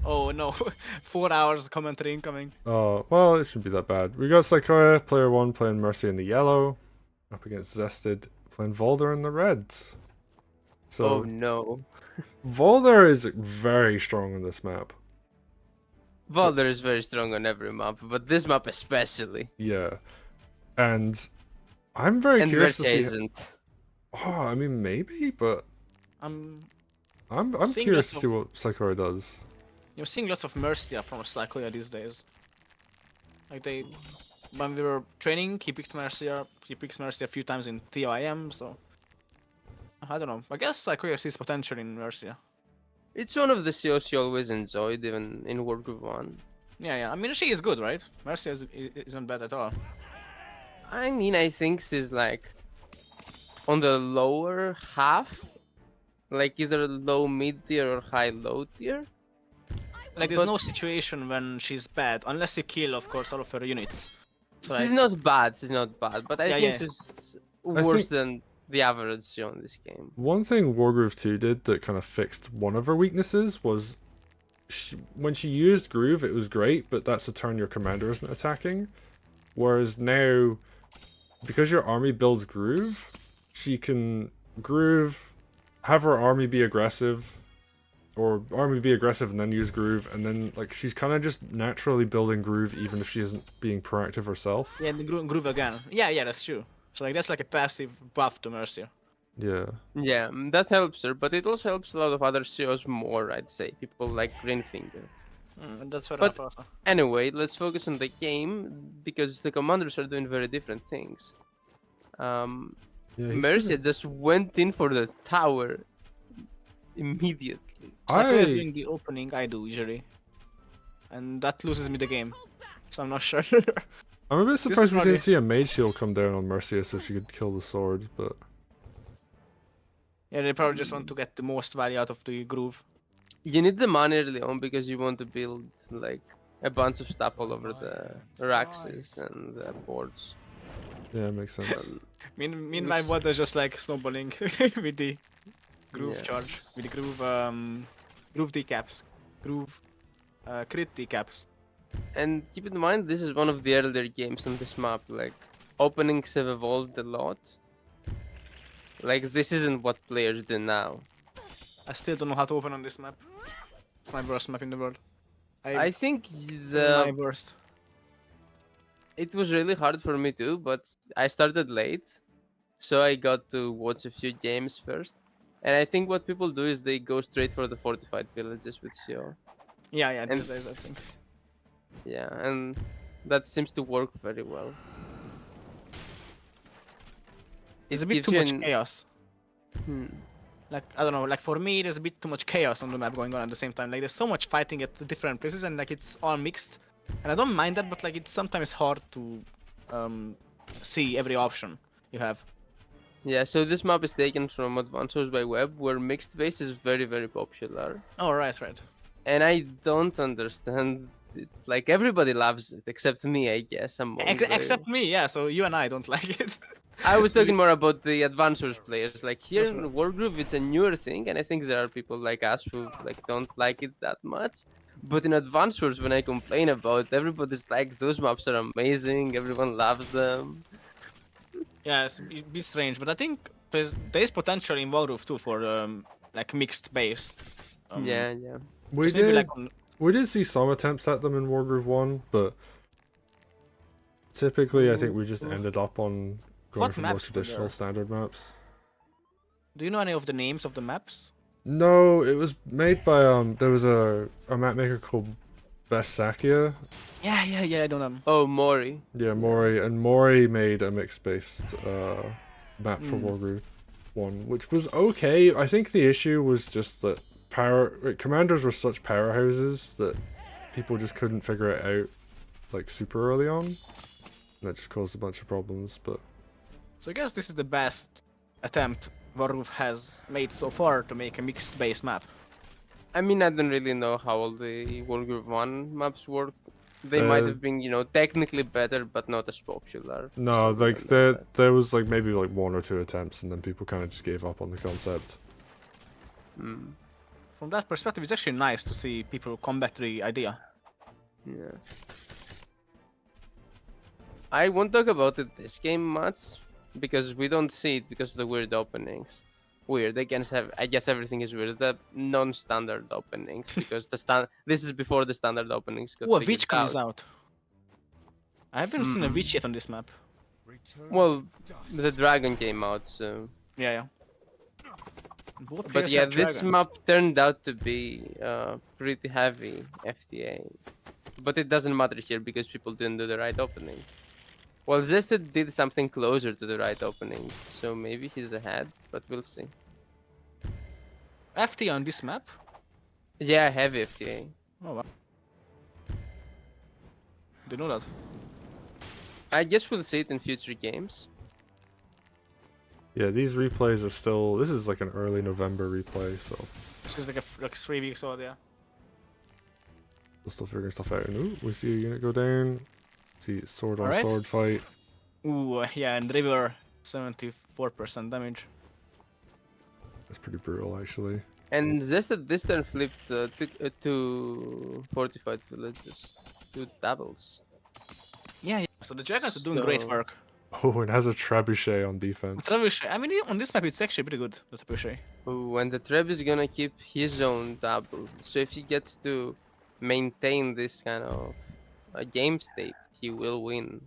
Oh no, 4 hours commentary incoming. Oh, well, it shouldn't be that bad. We got Saykoya, player 1, playing Mercia in the yellow, up against Zested, playing Valder in the reds. Oh So, no. Valder is very strong on this map. Valder is very strong on every map, but this map especially. Yeah. And I'm very And curious to Mercia see. isn't. Oh, I mean, maybe, but I'm I'm seeing curious lots to of see what Saykoya does. you're seeing lots of Mercia from Saykoya these days. Like when we were training, he picked Mercia. He picks Mercia a few times in TYM. So I don't know. I guess Saykoya sees potential in Mercia. It's one of the COs you always enjoyed, even in Wargroove 1. Yeah, yeah. I mean, she is good, right? Mercia isn't bad at all. I mean, I think she's like on the lower half, like either low mid tier or high low tier. Like, there's But no situation when she's bad, unless you kill, of course, all of her units. So she's like, not bad. She's not bad, but I yeah, think yeah. she's I worse think than the average CO in this game. one thing Wargroove 2 did that kind of fixed one of her weaknesses was when she used Groove, it was great, but that's a turn your commander isn't attacking. Whereas now, because your army builds Groove, she can Groove, have her army be aggressive, or army be aggressive and then use Groove, and then like she's kind of just naturally building Groove even if she isn't being proactive herself. Yeah, the groove again. Yeah, yeah, that's true. So like, that's like a passive buff to Mercia. Yeah. Yeah, that helps her, but it also helps a lot of other COs more, I'd say. People like Greenfinger. That's fair But enough also. anyway, let's focus on the game, because the commanders are doing very different things. Yeah, Mercia just went in for the tower immediately. Saykoya is doing the opening, I do usually. And that loses me the game. So I'm not sure. I'm a bit surprised we probably- didn't see a mage shield come down on Mercia so she could kill the sword, but Yeah, they probably just want to get the most value out of the groove. You need the money early on because you want to build like a bunch of stuff all over the racks and the boards. yeah, it makes sense. Meanwhile, what is just like snowballing with the groove Yeah. charge, with the groove decaps, groove crit decaps. And keep in mind, this is one of the earlier games on this map. Like, openings have evolved a lot. Like, this isn't what players do now. I still don't know how to open on this map. It's my worst map in the world. I think my worst. it was really hard for me too, but I started late, so I got to watch a few games first. And I think what people do is they go straight for the fortified villages with CO. Yeah, yeah, And- these days I think. Yeah, and that seems to work very well. It's It a bit gives too you much an- chaos. Hmm. Like, I don't know, like for me there's a bit too much chaos on the map going on at the same time. Like there's so much fighting at different places and like it's all mixed. And I don't mind that, but like it's sometimes hard to see every option you have. Yeah, so this map is taken from Advanced Wars by Web, where mixed base is very, very popular. Oh, right, right. And I don't understand it. Like, everybody loves it, except me, I guess. Except me, yeah, so you and I don't like it. I was talking more about the Advanced Wars players. Like, here That's in Wargroove, it's a newer thing, and I think there are people like us who like don't like it that much. But in Advanced Wars, when I complain about it, everybody's like, those maps are amazing, everyone loves them. Yeah, it's a bit strange, but I think there's potential in Wargroove too for like mixed base. Yeah. We Just maybe did like on, we did see some attempts at them in Wargroove 1, but typically I think we just ended up on going What for more maps were traditional there? standard maps. do you know any of the names of the maps? No, it was made by there was a map maker called Sakia. Yeah, I don't know. Oh, Mori. Yeah, Mori made a mixed-based map for Mm. Wargroove 1, which was okay. I think the issue was just that commanders were such powerhouses that people just couldn't figure it out like super early on. That just caused a bunch of problems, but So I guess this is the best attempt Wargroove has made so far to make a mixed base map. I mean, I don't really know how all the Wargroove 1 maps worked. They might have been, technically better, but not as popular. no, So I like don't know that. there was like maybe like one or two attempts and then people kind of just gave up on the concept. Mm. from that perspective, it's actually nice to see people come back to the idea. Yeah. I won't talk about it this game much because we don't see it because of the weird openings. Weird. I guess everything is weird. The non-standard openings because this is before the standard openings got Oh, a figured witch comes out. I haven't seen a witch yet on this map. Well, the dragon came out, so. Yeah, yeah. Both But players yeah, have this dragons. map turned out to be pretty heavy FTA. But it doesn't matter here because people didn't do the right opening. Well, Zested did something closer to the right opening, so maybe he's ahead, but we'll see. FT on this map? Yeah, heavy FTA. Oh, wow. Didn't know that. I guess we'll see it in future games. Yeah, these replays are still. This is like an early November replay, so This is like 3 weeks old, yeah. we're still figuring stuff out. And ooh, we see a unit go down. See sword on Alright. sword fight. Ooh, yeah, and River 74% damage. That's pretty brutal, actually. And Zested this turn flipped two fortified villages, 2 doubles. Yeah, yeah. So the dragons are doing great So- work. Oh, and has a trebuchet on defense. Trebuchet, I mean, on this map it's actually pretty good, the Trebuchet. Ooh, and the Treb is gonna keep his own double. So if he gets to maintain this kind of game state, he will win.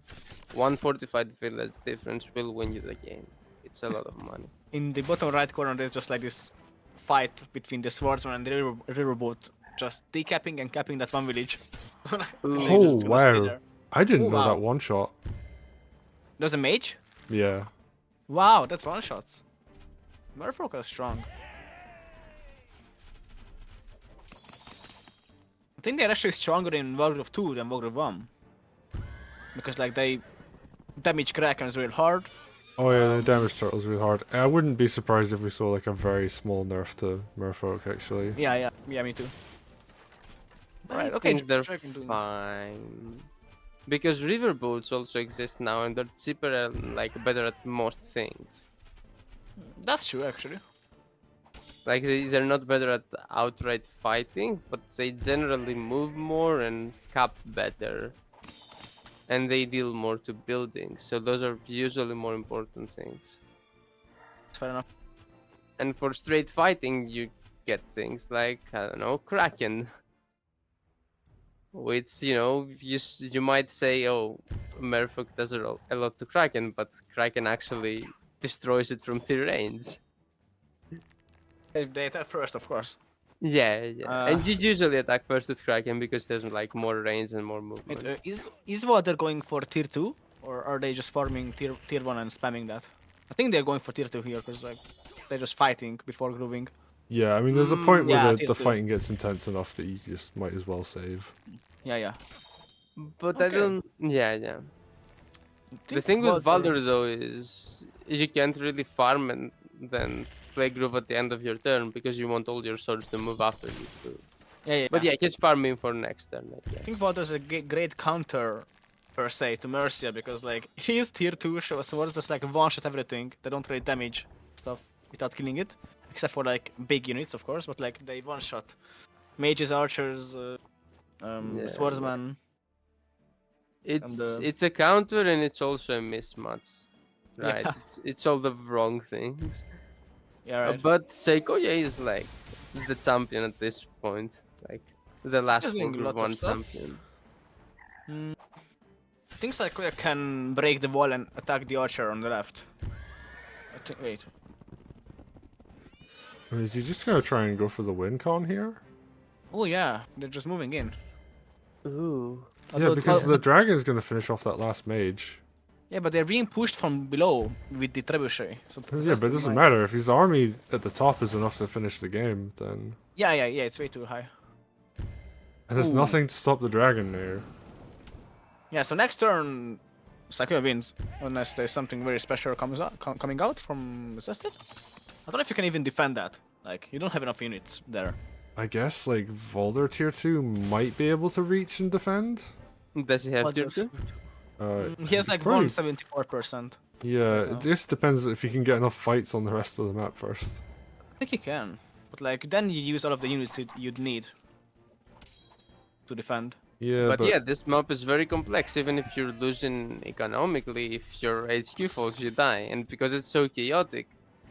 1 fortified village difference will win you the game. It's a lot of money. In the bottom right corner, there's just like this fight between the swordsman and the riverboat, just decapping and capping that one village. They Oh, just gonna stay wow. there. I didn't Oh, know wow. that one shot. There's a mage? Yeah. Wow, that's one shots. Merfolk are strong. I think they're actually stronger in Wargroove 2 than Wargroove 1. Because like they damage Krakens real hard. Oh yeah, the damage turtle's really hard. I wouldn't be surprised if we saw like a very small nerf to Merfolk, actually. Yeah, me too. Right, I okay, think they're Dragon doing- fine. Because riverboats also exist now and they're cheaper and like better at most things. That's true actually. Like they're not better at outright fighting, but they generally move more and cap better. And they deal more to buildings, so those are usually more important things. Fair enough. And for straight fighting, you get things like, I don't know, Kraken. Which, you know, you might say, oh, Merfolk does a lot to Kraken, but Kraken actually destroys it from 3 range. If they attack first, of course. Yeah, yeah. Uh, And you usually attack first with Kraken because it has like more range and more movement. Is Valder going for tier 2? Or are they just farming tier 1 and spamming that? I think they're going for tier 2 here, because like, they're just fighting before grooving. Yeah, I mean, there's a point where yeah, the tier 2. fighting gets intense enough that you just might as well save. Yeah, yeah. But I Okay. don't... Yeah, yeah. The thing with Valder though is you can't really farm and then play groove at the end of your turn because you want all your swords to move after you groove. Yeah. But yeah, he's farming for next turn, I guess. I think Valder's a great counter, per se, to Mercia, because like, he's tier 2, swords just like one-shot everything. They don't really damage stuff without killing it. Except for like big units, of course, but like, they one-shot. Mages, archers, swordsman. It's a counter and it's also a mismatch. Right, Yeah. it's all the wrong things. Yeah, right. But Saykoya is like the champion at this point. Like the last doing Wargroove lots of 1 stuff. champion. I think Saykoya can break the wall and attack the archer on the left. I think, wait. I mean, is he just gonna try and go for the win con here? Oh yeah, they're just moving in. Ooh. Yeah, Although- because the dragon's gonna finish off that last mage. Yeah, but they're being pushed from below with the trebuchet. So Yeah, but it doesn't matter. If his army at the top is enough to finish the game, then... Yeah, it's way too high. And there's Ooh. nothing to stop the dragon there. Yeah, so next turn, Saykoya wins, unless there's something very special coming out from Zested. I don't know if you can even defend that. Like, you don't have enough units there. I guess, like, Valder tier 2 might be able to reach and defend? Does he have What tier the- 2? He has like probably- 174%. Yeah, Yeah. it just depends if he can get enough fights on the rest of the map first. I think he can. But like then you use all of the units you'd need to defend. Yeah, But yeah, this map is very complex. Even if you're losing economically, if your HQ falls, you die. And because it's so chaotic,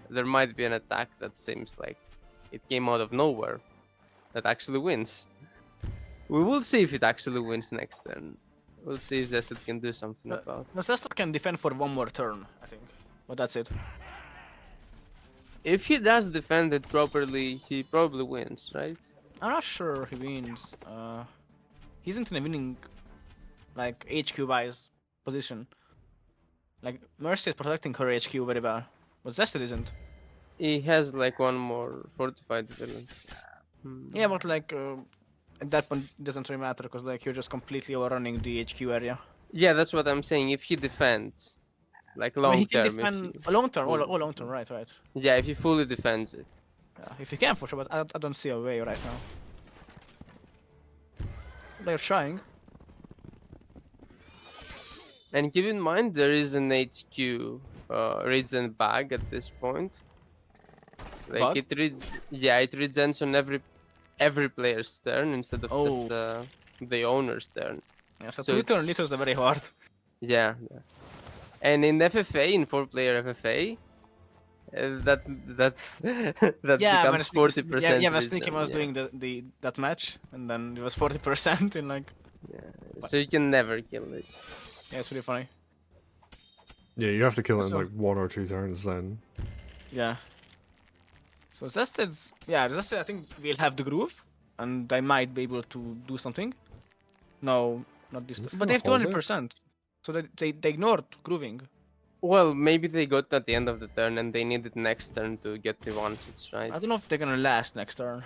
there might be an attack that seems like it came out of nowhere that actually wins. We will see if it actually wins next turn. We'll see if Zested can do something about it. No, Zested can defend for one more turn, I think. But that's it. If he does defend it properly, he probably wins, right? I'm not sure he wins. He isn't in a winning, like, HQ-wise position. Like, Mercia is protecting her HQ very well, but Zested isn't. He has like one more fortified villain. Yeah, but like, at that point, it doesn't really matter, because like, you're just completely overrunning the HQ area. Yeah, that's what I'm saying. If he defends, like I mean, long he can term, defend a long term, all long term, right. yeah, if he fully defends it. Yeah, if he can for sure, but I don't see a way right now. They're trying. And keep in mind, there is an HQ reads and bag at this point. Like Bug? it reads on every player's turn instead of just Oh. the owner's turn. Yeah, so, So 2 turn it's- littles are very hard. Yeah. And in FFA, in 4-player FFA, that Yeah, becomes 40%. Yeah, Sneaky reason, was yeah. doing the that match, and then it was 40% in like. So you can never kill it. Yeah, it's pretty funny. Yeah, you have to kill it in So- like 1 or 2 turns then. Yeah. So Zested's, Zested, I think we'll have the groove, and they might be able to do something. No, not this. Just But they have gonna hold it? 200%, so they ignored grooving. Well, maybe they got at the end of the turn and they need it next turn to get the one-shots, right? I don't know if they're gonna last next turn.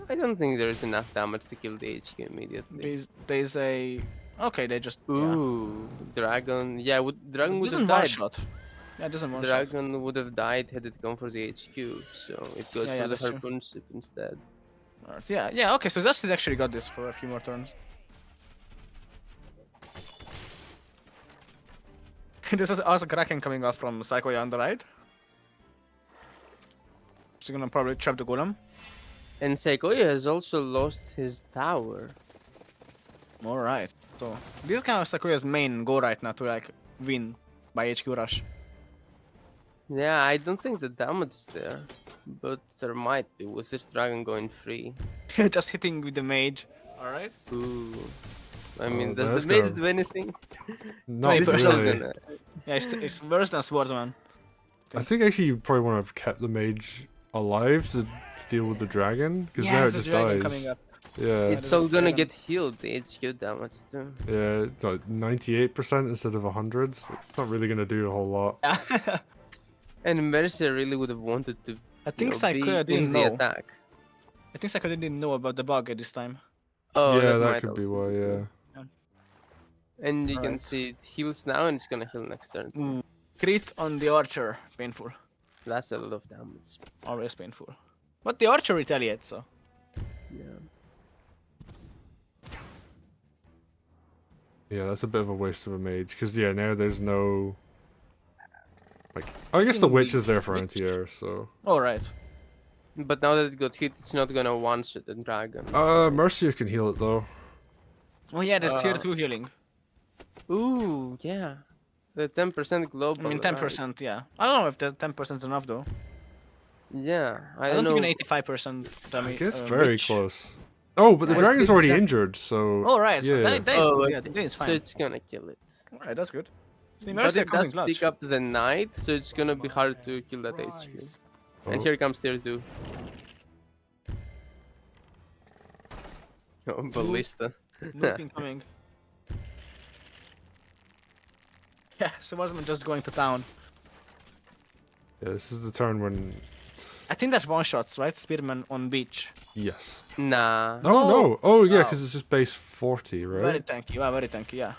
I don't think there's enough damage to kill the HQ immediately. There's a. Okay, they just. Ooh, Dragon. Yeah, Dragon It would doesn't have one died. shot. Yeah, it doesn't one shot. Dragon would have died had it gone for the HQ, so it goes Yeah, for the that's true. harpoon ship instead. Alright, yeah, okay, so Zested actually got this for a few more turns. This is also Kraken coming off from Saykoya on the right. She's gonna probably trap the golem. And Saykoya has also lost his tower. Alright, so this is kind of Saykoya's main goal right now, to like win by HQ rush. Yeah, I don't think the damage is there, but there might be with this dragon going free. Just hitting with the mage. Alright. Ooh. I mean, Oh, does that's the mage gonna- do anything? Not This is all really. gonna- Yeah, it's worse than Swordsman. I think actually you probably want to have kept the mage alive to deal with the dragon, because now it it's just the dragon dies. coming up. Yeah, It's all gonna dragon. get healed, the HQ damage too. yeah, it's like 98% instead of 100. So it's not really gonna do a whole lot. And Mercia really would have wanted to I think be Saykoya in didn't the know. attack. I think Saykoya didn't know about the bug at this time. Oh, yeah, that might could be also why. true. Yeah. And you can Alright. see it heals now and it's gonna heal next turn. Ooh. Crit on the archer, painful. That's a lot of damage. Always painful. But the archer retaliates, so. Yeah. Yeah, that's a bit of a waste of a mage, because yeah, now there's no. Like, I guess the witch is there for Witch. anti-air, so. Alright. But now that it got hit, it's not gonna one-shot the dragon. Mercia can heal it though. Oh yeah, there's tier Uh, 2 healing. Ooh, yeah. The 10% I global. mean, right? 10%, yeah. I don't know if the 10% is enough though. Yeah, I I don't don't know. think an 85% I damage. guess very close. Oh, but the What's dragon's the already exact- injured, so. Alright, so yeah. then it's Oh, good. Yeah, okay. then it's So fine. it's gonna kill it. Alright, that's good. See, But Mercia it comes does in clutch. pick up the knight, so it's gonna be hard to kill that HQ. And Oh. here comes tier 2. Oh, ballista. Nuke incoming. Yeah, Swordsman just going to town. Yeah, this is the turn when. I think that's one shots, right? Spearman on beach. Yes. Nah. Oh no! Oh yeah, Oh. because it's just base 40, Very right? tanky, yeah, very tanky, yeah.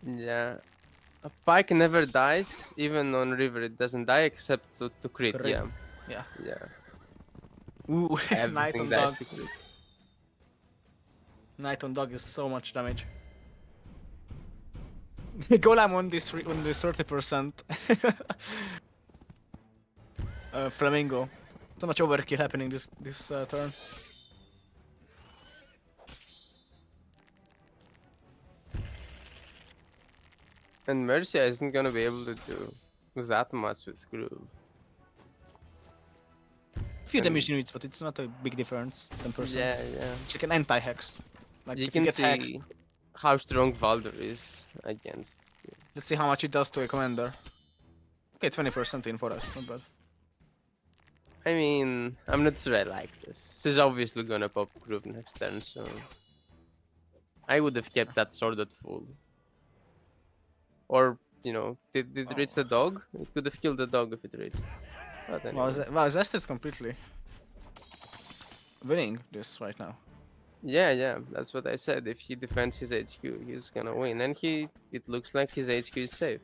Yeah. A pike never dies, even on river it doesn't die except to crit, Crit. yeah. Yeah. Yeah. Ooh, Knight Everything on dies dog. to crit. Knight on dog is so much damage. Golem on this 30%. Flamingo. So much overkill happening this turn. And Mercia isn't gonna be able to do that much with Groove. Few And- damage units, but it's not a big difference than person. Yeah, yeah. It's like an anti-hex. Like You if can you get see hexed, how strong Valder is against. let's see how much it does to a commander. Okay, 20% in forest, not bad. I mean, I'm not sure I like this. She's obviously gonna pop Groove next turn, so I would have kept that sword at full. Or, you know, did it reach the dog? It could have killed the dog if it reached. But anyway. Wow, Zested's completely winning this right now. Yeah, that's what I said. If he defends his HQ, he's gonna win. And it looks like his HQ is safe.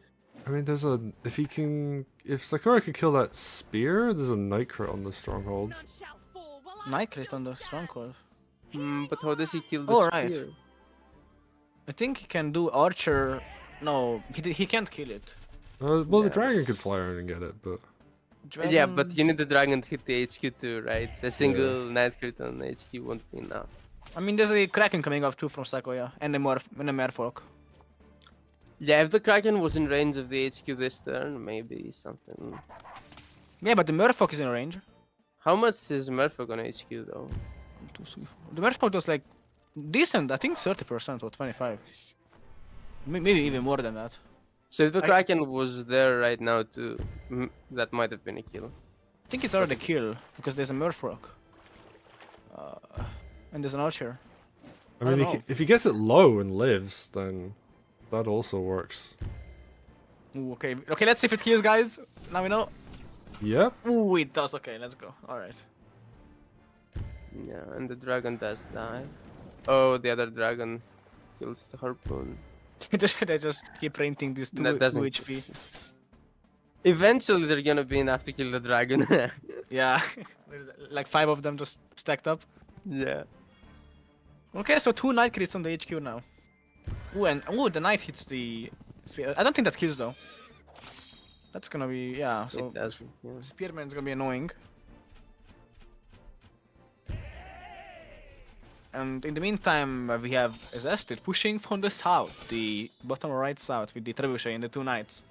I mean, if Saykoya could kill that spear, there's a night crit on the stronghold. Night crit on the stronghold. But how does he kill the Oh, right. spear? I think he can do archer. No, he can't kill it. Well, the Yeah. dragon could fly around and get it, but Yeah, but Dragon- you need the dragon to hit the HQ too, right? A single night crit on HQ won't be enough. I mean, there's a Kraken coming up too from Saykoya and a Merfolk. Yeah, if the Kraken was in range of the HQ this turn, maybe something. Yeah, but the Merfolk is in range. How much is Merfolk on HQ though? 1, 2, 3, 4. The Merfolk was like decent. I think 30% or 25. Maybe even more than that. So if the I- Kraken was there right now too, that might have been a kill. I think it's already a kill because there's a Merfolk. And there's an archer. I I mean, don't know. if he gets it low and lives, then that also works. Ooh, okay, let's see if it kills, guys. Now we know. Yep. Ooh, it does. Okay, let's go. Alright. Yeah, and the dragon does die. Oh, the other dragon kills the harpoon. They just keep painting these 2 That doesn't- HP. Eventually, they're gonna be enough to kill the dragon. Yeah, there's like 5 of them just stacked up. Yeah. Okay, so 2 night crits on the HQ now. Ooh, and the knight hits the spear. I don't think that kills though. That's gonna be so It does. Yeah. spearman's gonna be annoying. And in the meantime, we have Zested pushing from the south, the bottom right south, with the trebuchet and the 2 knights.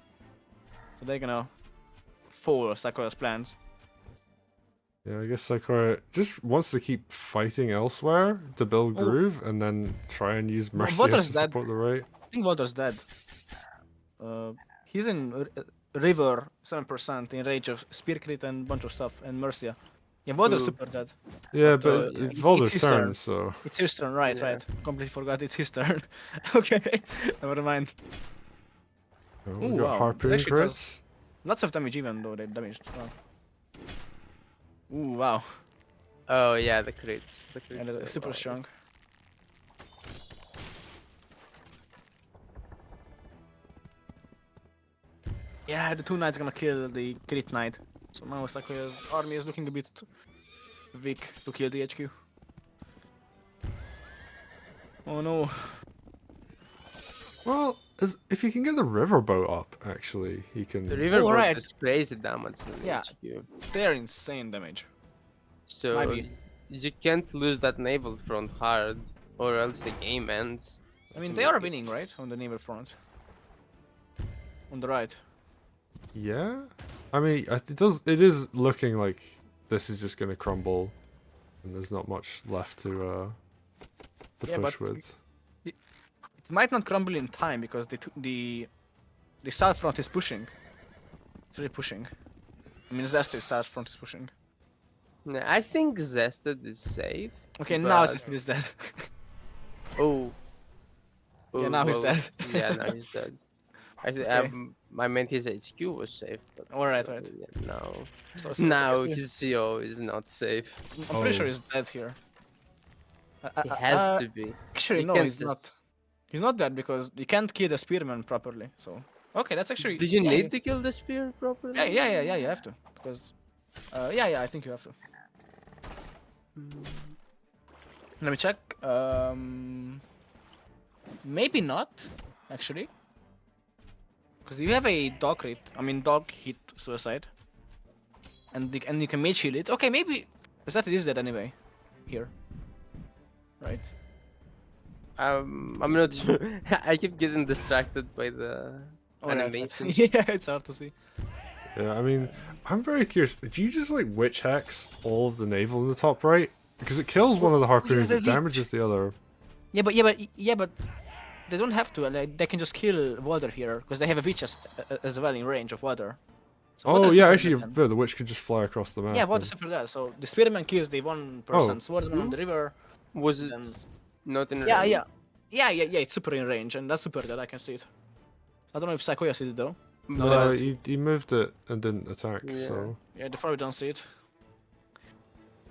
So they're gonna follow Saykoya's plans. Yeah, I guess Saykoya just wants to keep fighting elsewhere to build Oh. groove, and then try and use Well, Mercia to Valder's dead. support the right. I think Valder's dead. He's in River 7% in rage of Spear Crit and bunch of stuff, and Mercia. Yeah, Valder's Ooh. super dead. Yeah, But, but yeah. it's It's Valder's his turn, turn. so It's his turn, right, Yeah. right. Completely forgot it's his turn. Okay, never mind. we Ooh, got wow. harpoon That actually crits. does- Lots of damage even though they damaged. Wow. Ooh, wow. Oh yeah, the crits. The crits. And there, super wow. strong. Yeah, the 2 knights gonna kill the crit knight. So now Saykoya's army is looking a bit weak to kill the HQ. Oh no. Well, if you can get the riverboat up, actually, he can. The river Alright. does crazy damage on Yeah. HQ. They're insane damage. So Maybe. you can't lose that naval front hard, or else the game ends. I mean, they are winning, right? On the naval front. On the right. Yeah, I mean, it does. It is looking like this is just going to crumble, and there's not much left to Yeah, push but with. It might not crumble in time because the south front is pushing. It's really pushing. I mean, Zested south front is pushing. Nah, I think Zested is safe. Okay, now but- Zested is dead. Oh. Yeah, now he's dead. Yeah, now he's dead. Okay. I meant his HQ was safe, but Alright, uh, right. yeah, now So now Zested- his CO is not safe. I'm pretty sure Oh. he's dead here. He has to be. Actually, He no, can't he's not. just- He's not dead because you can't kill the spearman properly. So, okay, that's actually. Do you yeah, need to kill the spear properly? Yeah, you have to because. Yeah, I think you have to. Let me check. Maybe not, actually. Because you have a dog crit. I mean, dog hit suicide. and you can mage heal it. Okay, maybe Zested is dead anyway. Here, right? I'm not sure. I keep getting distracted by the Oh, yeah, animations. yeah, it's hard to see. Yeah, I mean, I'm very curious. Do you just like witch hex all of the naval in the top right? Because it kills one of the harpoons, the it damages the other. Yeah, but they don't have to. Like, they can just kill Valder here because they have a witch as well in range of Valder. So Oh Valder's yeah, super actually, dead then. the witch could just fly across the map. Yeah, then. Valder's super dead. So the Spearman kills the one person Oh. swordsman on the river. Was it Then not in yeah, range? yeah. It's super in range, and that's super dead. I can see it. I don't know if Saykoya sees it though. No, No, But- he moved it and didn't attack. Yeah. So Yeah, they probably don't see it.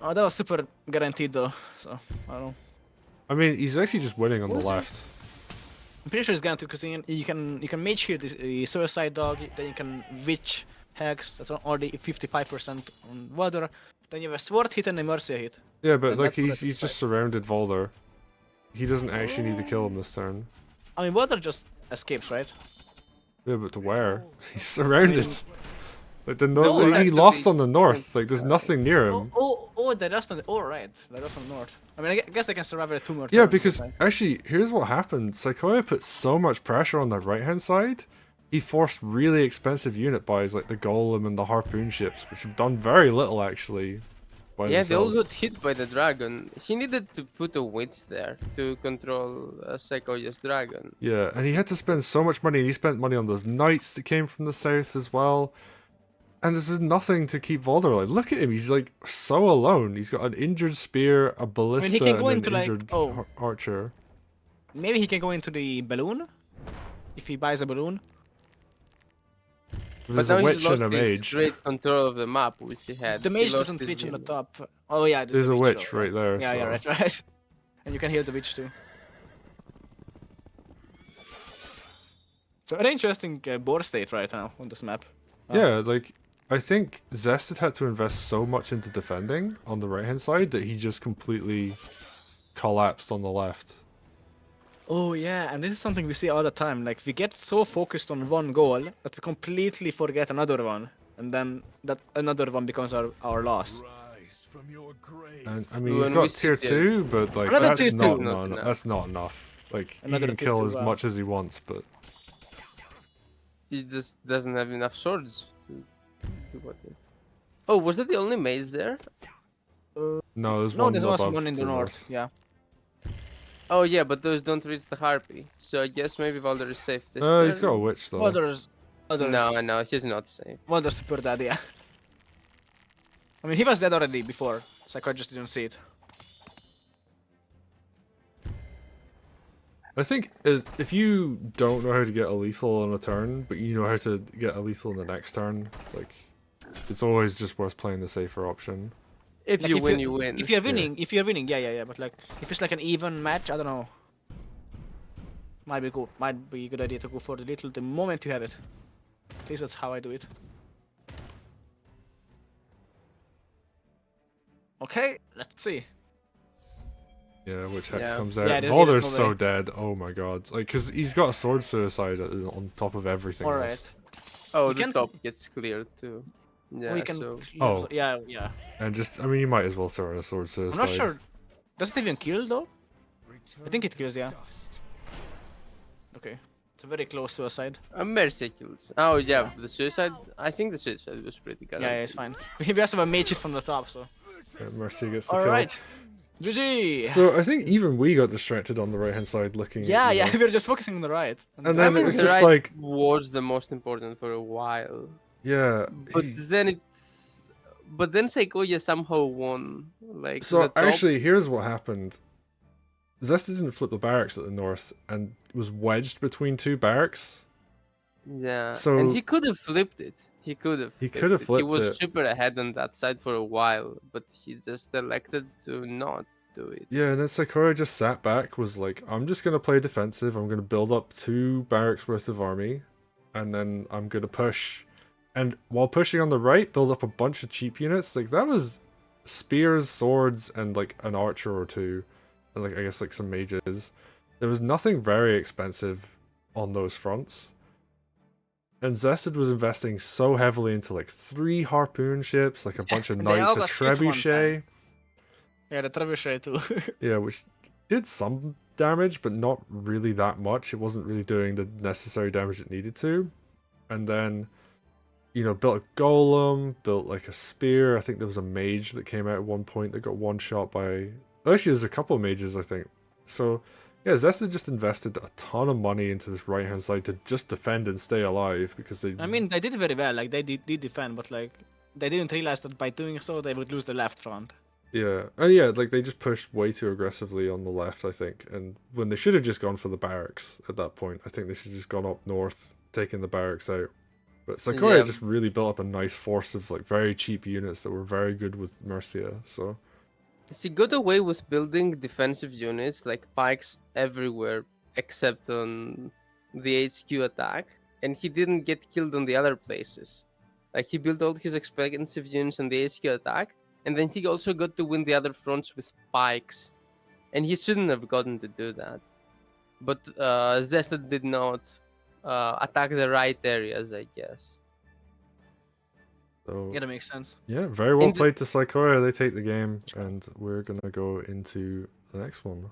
Oh, that was super guaranteed though. So I don't know. I mean, he's actually just winning on the Was he? left. I'm pretty sure it's guaranteed because you can mage here the suicide dog, then you can witch hex. That's already 55% on Valder. Then you have a sword hit and a Mercia hit. Yeah, but And like that's what he's just surrounded Valder. He doesn't actually need to kill him this turn. I mean, Valder just escapes, right? Yeah, but to where? He's surrounded. Like the No, north, it's he actually lost on the north. Like there's nothing near him. They lost on the. Oh, right. They lost on the north. I mean, I guess they can survive it 2 more Yeah, turns, because okay. actually, here's what happened. Saykoya put so much pressure on the right-hand side, he forced really expensive unit buys like the Golem and the Harpoon ships, which have done very little actually. By Yeah, they all themselves. got hit by the dragon. He needed to put a witch there to control Saykoya's dragon. Yeah, and he had to spend so much money, and he spent money on those knights that came from the south as well. And this is nothing to keep Valder alive. Look at him, he's like so alone. He's got an injured spear, a ballista, can go and into, an like- injured oh. archer. Maybe he can go into the balloon if he buys a balloon. But There's now a he's witch lost and a his mage. great control of the map, which he had. The He mage lost doesn't his reach on the unit. top. Oh yeah, There's a witch though, right there. Yeah, so. yeah, right. And you can heal the witch too. It's a very interesting board state right now on this map. Yeah, like I think Zested had to invest so much into defending on the right hand side that he just completely collapsed on the left. Oh yeah, and this is something we see all the time. Like we get so focused on one goal that we completely forget another one, and then that another one becomes our loss. And I mean, When he's we got see tier the- 2, but like Another that's tier not, two. Not enough. that's not enough. Like Another he can tier kill two, as wow. much as he wants, but He just doesn't have enough swords to do what he... Oh, was that the only maze there? no, there's No, one there's above also one in to the north. Yeah. Oh yeah, but those don't reach the harpy. So I guess maybe Valder is safe this he's got a turn. witch though. No, he's not safe. Valder's super dead. Yeah. I mean, he was dead already before. Saykoya just didn't see it. I think if you don't know how to get a lethal on a turn, but you know how to get a lethal in the next turn, like it's always just worth playing the safer option. If Like, you win, you win. If you're winning, yeah. But like, if it's like an even match, I don't know. Might be good. Might be a good idea to go for the little the moment you have it. At least that's how I do it. Okay, let's see. Yeah, which hex Yeah. comes out. Yeah, there's Valder's no so way. dead. Oh my god. Like, cause he's got a sword suicide on top of everything. All else. right. Oh, You the can- top gets cleared too. Yeah, Or you can. so... Oh. Yeah, yeah. And just, I mean, you might as well throw in a sword I'm suicide. not sure. Does it even kill though? I think it kills. Yeah. Okay. It's a very close suicide. Mercia kills. Oh yeah, the suicide. I think the suicide was pretty good. Yeah, it's fine. We also have a mage hit from the top, so. Yeah, Mercia gets the All kill. right. GG. So I think even we got distracted on the right hand side looking. Yeah, at, you yeah. know. We were just focusing on the right. And I then mean, it was the just right like, was the most important for a while, yeah. but then it's. But then Saykoya somehow won. Like So the top... actually, here's what happened. Zested didn't flip the barracks at the north and was wedged between two barracks. Yeah, So- and he could have flipped it. He could have. He could have He flipped was it. super ahead on that side for a while, but he just elected to not do it. Yeah, and then Saykoya just sat back, was like, I'm just going to play defensive. I'm going to build up 2 barracks worth of army, and then I'm going to push. And while pushing on the right, build up a bunch of cheap units. Like, that was spears, swords, and like an archer or 2. And like, I guess like some mages. There was nothing very expensive on those fronts. And Zested was investing so heavily into like 3 harpoon ships, like a bunch of And they all knights, a got hit one trebuchet. Yeah, the trebuchet too. Yeah, which did some damage, but not really that much. It wasn't really doing the necessary damage it needed to. And then, built a golem, built like a spear. I think there was a mage that came out at one point that got one shot by. Actually, there's a couple of mages, I think. So, yeah, Zested just invested a ton of money into this right hand side to just defend and stay alive because they. I mean, they did very well. Like they did defend, but like they didn't realize that by doing so they would lose the left front. Yeah, and yeah, like they just pushed way too aggressively on the left, I think. And when they should have just gone for the barracks at that point, I think they should have just gone up north, taking the barracks out. But Saykoya Yeah. just really built up a nice force of like very cheap units that were very good with Mercia. So He got away with building defensive units like pikes everywhere except on the HQ attack, and he didn't get killed on the other places. Like he built all his expensive units on the HQ attack, and then he also got to win the other fronts with pikes, and he shouldn't have gotten to do that. But Zested did not attack the right areas, I guess. so Yeah, that makes sense. yeah, very well In the- played to Saykoya. They take the game, and we're gonna go into the next one.